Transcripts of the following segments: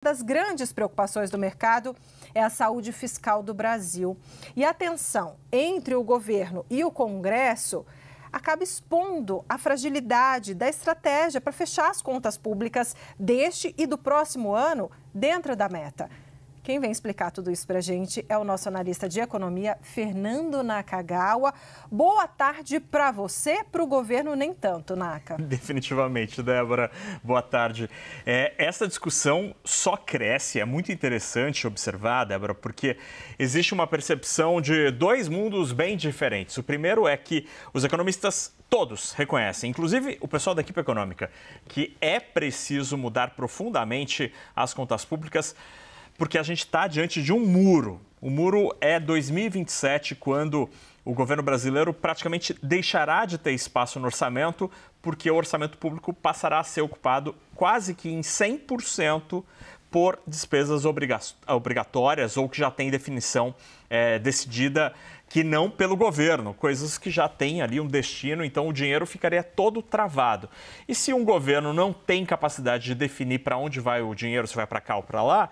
das grandes preocupações do mercado é a saúde fiscal do Brasil. E a tensão entre o governo e o Congresso acaba expondo a fragilidade da estratégia para fechar as contas públicas deste e do próximo ano dentro da meta. Quem vem explicar tudo isso para a gente é o nosso analista de economia, Fernando Nakagawa. Boa tarde para você, para o governo nem tanto, Naka. Definitivamente, Débora. Boa tarde. Essa discussão só cresce, é muito interessante observar, Débora, porque existe uma percepção de dois mundos bem diferentes. O primeiro é que os economistas todos reconhecem, inclusive o pessoal da equipe econômica, que é preciso mudar profundamente as contas públicas, porque a gente está diante de um muro. O muro é 2027, quando o governo brasileiro praticamente deixará de ter espaço no orçamento, porque o orçamento público passará a ser ocupado quase que em 100% por despesas obrigatórias ou que já tem definição decidida, que não pelo governo, coisas que já têm ali um destino, então o dinheiro ficaria todo travado. E se um governo não tem capacidade de definir para onde vai o dinheiro, se vai para cá ou para lá,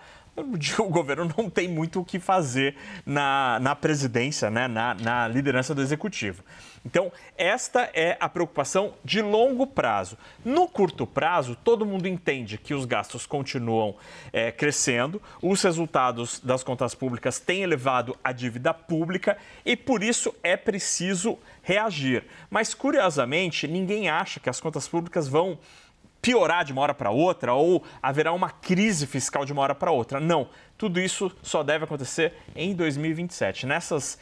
o governo não tem muito o que fazer na presidência, né? na liderança do executivo. Então, esta é a preocupação de longo prazo. No curto prazo, todo mundo entende que os gastos continuam crescendo, os resultados das contas públicas têm elevado a dívida pública e, por isso, é preciso reagir. Mas, curiosamente, ninguém acha que as contas públicas vão piorar de uma hora para outra ou haverá uma crise fiscal de uma hora para outra. Não, tudo isso só deve acontecer em 2027. Nessas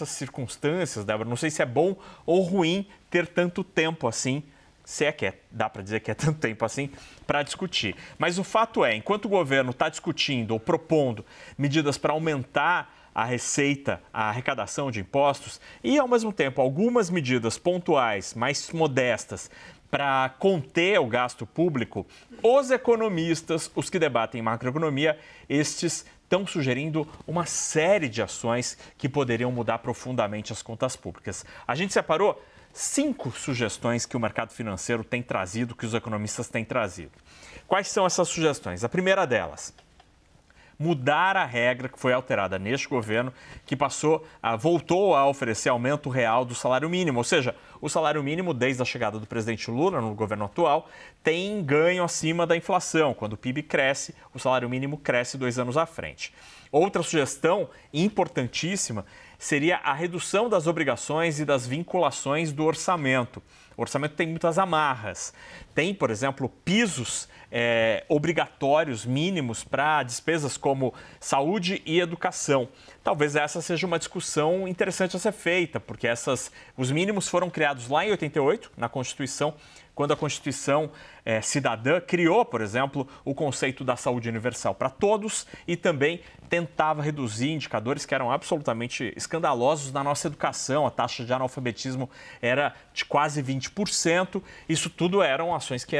circunstâncias, Débora, não sei se é bom ou ruim ter tanto tempo assim, se é que dá para dizer que é tanto tempo assim, para discutir. Mas o fato é, enquanto o governo está discutindo ou propondo medidas para aumentar a receita, a arrecadação de impostos e, ao mesmo tempo, algumas medidas pontuais, mais modestas, para conter o gasto público, os economistas, os que debatem macroeconomia, estes estão sugerindo uma série de ações que poderiam mudar profundamente as contas públicas. A gente separou 5 sugestões que o mercado financeiro tem trazido, que os economistas têm trazido. Quais são essas sugestões? A primeira delas: mudar a regra que foi alterada neste governo, que voltou a oferecer aumento real do salário mínimo. Ou seja, o salário mínimo, desde a chegada do presidente Lula no governo atual, tem ganho acima da inflação. Quando o PIB cresce, o salário mínimo cresce 2 anos à frente. Outra sugestão importantíssima seria a redução das obrigações e das vinculações do orçamento. O orçamento tem muitas amarras. Tem, por exemplo, pisos obrigatórios mínimos para despesas como saúde e educação. Talvez essa seja uma discussão interessante a ser feita, porque os mínimos foram criados lá em 88, na Constituição, quando a Constituição cidadã criou, por exemplo, o conceito da saúde universal para todos e também tentava reduzir indicadores que eram absolutamente escandalosos na nossa educação. A taxa de analfabetismo era de quase 20%. Isso tudo eram ações que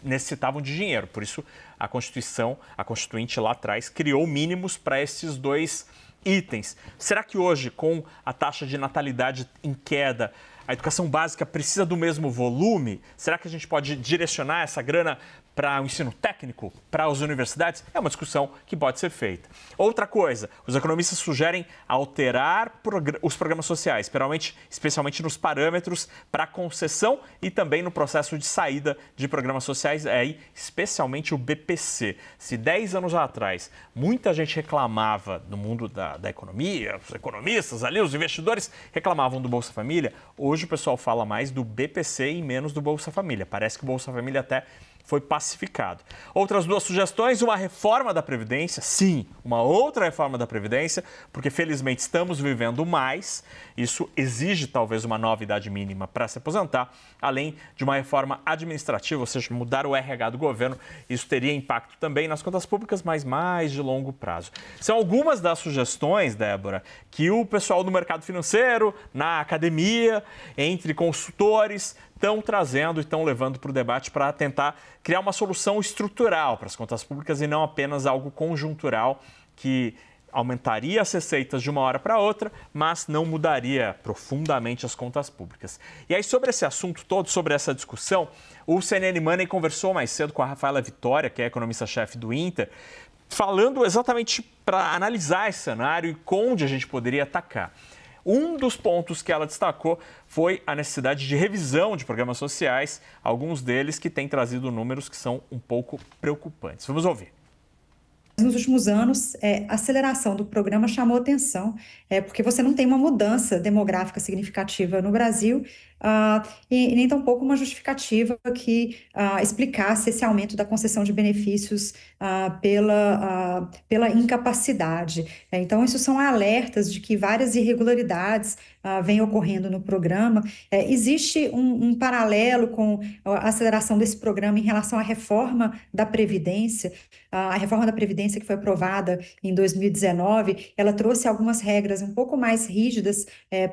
necessitavam de dinheiro. Por isso, a Constituinte lá atrás criou mínimos para esses 2 itens. Será que hoje, com a taxa de natalidade em queda, a educação básica precisa do mesmo volume? Será que a gente pode direcionar essa grana para o ensino técnico, para as universidades? É uma discussão que pode ser feita. Outra coisa, os economistas sugerem alterar os programas sociais, especialmente nos parâmetros para concessão e também no processo de saída de programas sociais, especialmente o BPC. Se 10 anos atrás muita gente reclamava no mundo da economia, os economistas ali, os investidores reclamavam do Bolsa Família, hoje o pessoal fala mais do BPC e menos do Bolsa Família. Parece que o Bolsa Família até foi pacificado. Outras 2 sugestões: uma reforma da Previdência, sim, uma outra reforma da Previdência, porque felizmente estamos vivendo mais, isso exige talvez uma nova idade mínima para se aposentar, além de uma reforma administrativa, ou seja, mudar o RH do governo. Isso teria impacto também nas contas públicas, mas mais de longo prazo. São algumas das sugestões, Débora, que o pessoal do mercado financeiro, na academia, entre consultores, estão trazendo e estão levando para o debate para tentar criar uma solução estrutural para as contas públicas e não apenas algo conjuntural que aumentaria as receitas de uma hora para outra, mas não mudaria profundamente as contas públicas. E aí, sobre esse assunto todo, sobre essa discussão, o CNN Money conversou mais cedo com a Rafaela Vitória, que é economista-chefe do Inter, falando exatamente para analisar esse cenário e onde a gente poderia atacar. Um dos pontos que ela destacou foi a necessidade de revisão de programas sociais, alguns deles que têm trazido números que são um pouco preocupantes. Vamos ouvir. Nos últimos anos, a aceleração do programa chamou atenção, porque você não tem uma mudança demográfica significativa no Brasil, e nem tampouco uma justificativa que explicasse esse aumento da concessão de benefícios pela incapacidade. Então, isso são alertas de que várias irregularidades vêm ocorrendo no programa. Existe um paralelo com a aceleração desse programa em relação à reforma da Previdência. A reforma da Previdência, que foi aprovada em 2019, ela trouxe algumas regras um pouco mais rígidas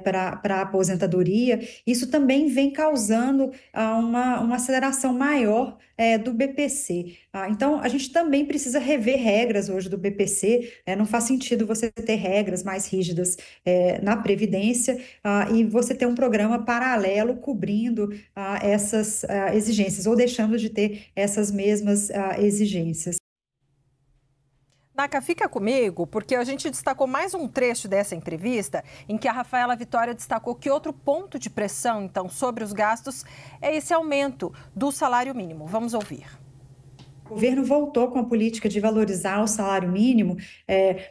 para a aposentadoria. Isso também vem causando uma aceleração maior do BPC. Então, a gente também precisa rever regras hoje do BPC. Não faz sentido você ter regras mais rígidas na Previdência e você ter um programa paralelo cobrindo essas exigências ou deixando de ter essas mesmas exigências. Naka, fica comigo, porque a gente destacou mais um trecho dessa entrevista em que a Rafaela Vitória destacou que outro ponto de pressão, então, sobre os gastos é esse aumento do salário mínimo. Vamos ouvir. O governo voltou com a política de valorizar o salário mínimo,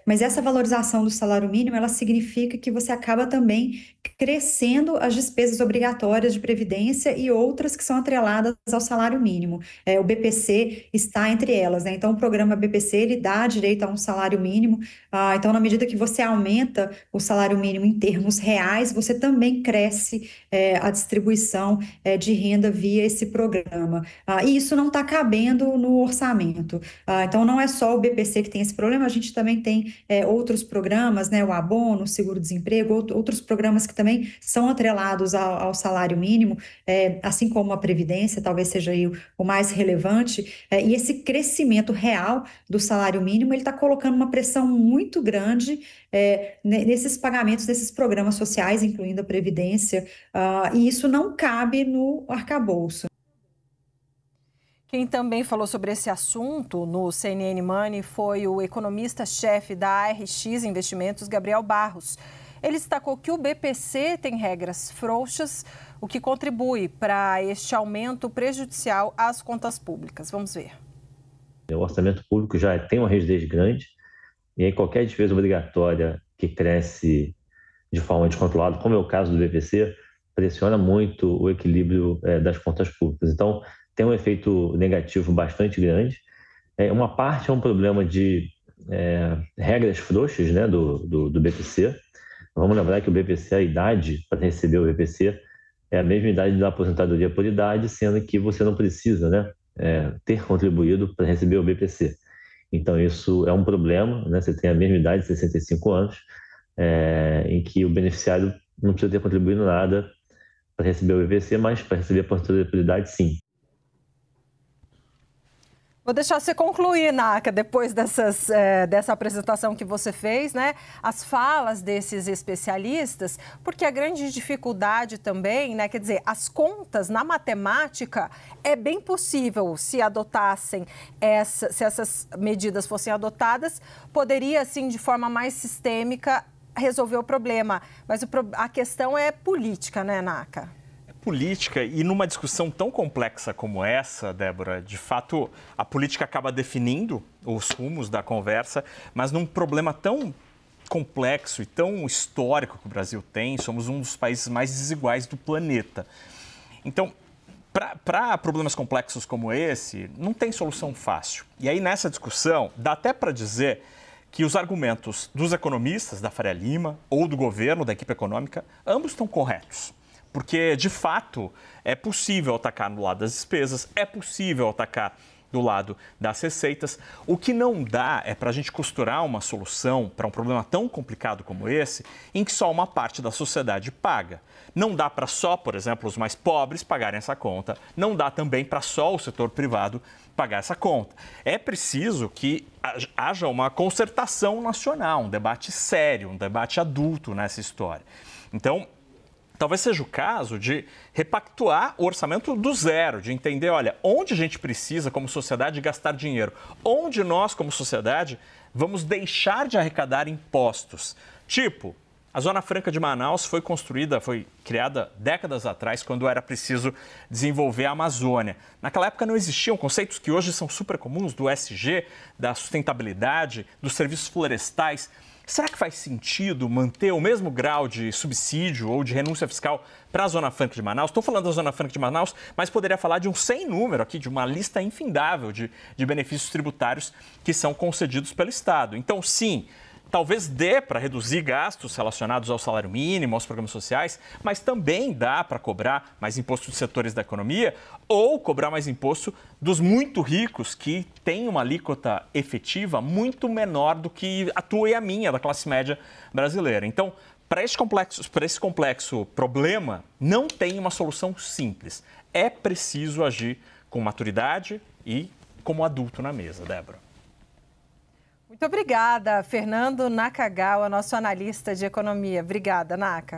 mas essa valorização do salário mínimo, ela significa que você acaba também crescendo as despesas obrigatórias de previdência e outras que são atreladas ao salário mínimo. O BPC está entre elas, né? Então, o programa BPC, ele dá direito a um salário mínimo. Então, na medida que você aumenta o salário mínimo em termos reais, você também cresce a distribuição de renda via esse programa. E isso não está cabendo no orçamento. Então, não é só o BPC que tem esse problema, a gente também tem outros programas, né, o abono, o seguro-desemprego, outros programas que também são atrelados ao salário mínimo, assim como a Previdência, talvez seja aí o mais relevante, e esse crescimento real do salário mínimo, ele está colocando uma pressão muito grande nesses pagamentos, nesses programas sociais, incluindo a Previdência, e isso não cabe no arcabouço. Quem também falou sobre esse assunto no CNN Money foi o economista-chefe da ARX Investimentos, Gabriel Barros. Ele destacou que o BPC tem regras frouxas, o que contribui para este aumento prejudicial às contas públicas. Vamos ver. O orçamento público já tem uma rigidez grande e aí qualquer despesa obrigatória que cresce de forma descontrolada, como é o caso do BPC, pressiona muito o equilíbrio das contas públicas. Então, tem um efeito negativo bastante grande. Uma parte é um problema de regras frouxas, né, do BPC. Vamos lembrar que o BPC, a idade para receber o BPC é a mesma idade da aposentadoria por idade, sendo que você não precisa, né, ter contribuído para receber o BPC. Então, isso é um problema, né? Você tem a mesma idade, 65 anos, em que o beneficiário não precisa ter contribuído nada para receber o BPC, mas para receber a aposentadoria por idade, sim. Vou deixar você concluir, Naka, depois dessa apresentação que você fez, né? As falas desses especialistas, porque a grande dificuldade também, né? Quer dizer, as contas na matemática é bem possível, se adotassem, se essas medidas fossem adotadas, poderia, assim, de forma mais sistêmica, resolver o problema. Mas a questão é política, né, Naka? Política, e numa discussão tão complexa como essa, Débora, de fato, a política acaba definindo os rumos da conversa, mas num problema tão complexo e tão histórico que o Brasil tem, somos um dos países mais desiguais do planeta. Então, para problemas complexos como esse, não tem solução fácil. E aí, nessa discussão, dá até para dizer que os argumentos dos economistas, da Faria Lima, ou do governo, da equipe econômica, ambos estão corretos. Porque, de fato, é possível atacar no lado das despesas, é possível atacar do lado das receitas. O que não dá é para a gente costurar uma solução para um problema tão complicado como esse, em que só uma parte da sociedade paga. Não dá para só, por exemplo, os mais pobres pagarem essa conta. Não dá também para só o setor privado pagar essa conta. É preciso que haja uma concertação nacional, um debate sério, um debate adulto nessa história. Então, talvez seja o caso de repactuar o orçamento do zero, de entender, olha, onde a gente precisa, como sociedade, gastar dinheiro, onde nós, como sociedade, vamos deixar de arrecadar impostos. Tipo, a Zona Franca de Manaus foi criada décadas atrás, quando era preciso desenvolver a Amazônia. Naquela época não existiam conceitos que hoje são super comuns, do ESG, da sustentabilidade, dos serviços florestais. Será que faz sentido manter o mesmo grau de subsídio ou de renúncia fiscal para a Zona Franca de Manaus? Estou falando da Zona Franca de Manaus, mas poderia falar de um sem número aqui, de uma lista infindável de benefícios tributários que são concedidos pelo Estado. Então, sim, talvez dê para reduzir gastos relacionados ao salário mínimo, aos programas sociais, mas também dá para cobrar mais imposto de setores da economia ou cobrar mais imposto dos muito ricos que têm uma alíquota efetiva muito menor do que a tua e a minha, da classe média brasileira. Então, para esse complexo problema, não tem uma solução simples. É preciso agir com maturidade e como adulto na mesa, Débora. Muito obrigada, Fernando Nakagawa, nosso analista de economia. Obrigada, Naka.